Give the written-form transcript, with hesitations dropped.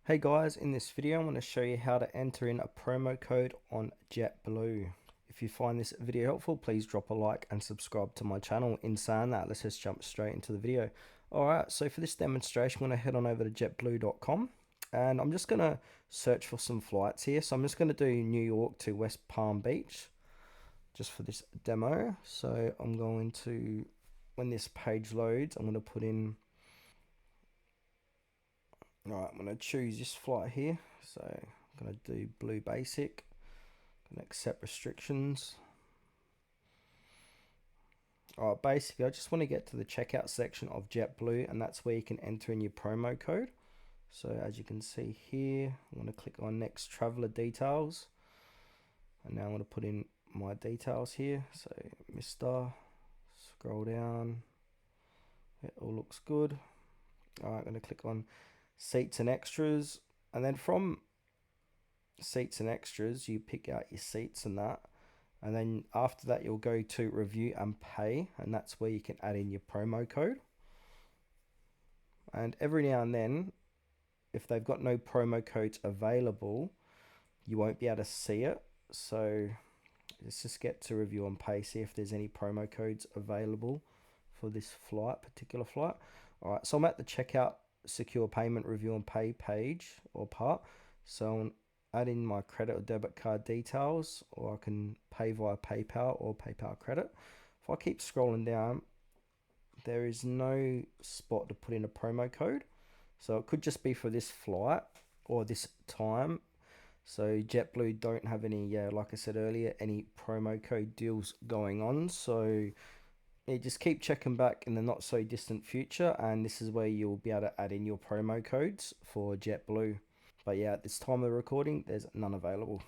Hey guys, in this video I'm going to show you how to enter in a promo code on JetBlue. If you find this video helpful, please drop a like and subscribe to my channel. In saying that, let's just jump straight into the video. Alright, so for this demonstration, I'm going to head on over to jetblue.com and I'm just going to search for some flights here. So I'm just going to do New York to West Palm Beach just for this demo. So I'm going to, when this page loads, I'm going to put in. Alright, I'm going to choose this flight here. So I'm going to do Blue Basic. I'm going to accept restrictions. Alright, basically I just want to get to the checkout section of JetBlue, and that's where you can enter in your promo code. So as you can see here, I'm going to click on next traveler details. And now I'm going to put in my details here. So Mr. Scroll down. It all looks good. Alright, I'm going to click on seats and extras, and then from seats and extras you pick out your seats and that, and then after that you'll go to review and pay, and that's where you can add in your promo code. And every now and then, if they've got no promo codes available, you won't be able to see it. So let's just get to review and pay, see if there's any promo codes available for this particular flight. Alright, so I'm at the checkout secure payment review and pay page or part. So I'll add in my credit or debit card details, or I can pay via PayPal or PayPal credit. If I keep scrolling down, there is no spot to put in a promo code. So it could just be for this flight or this time. So JetBlue don't have any, like I said earlier, any promo code deals going on. So yeah, just keep checking back in the not so distant future, and this is where you'll be able to add in your promo codes for JetBlue. But yeah, at this time of the recording, there's none available.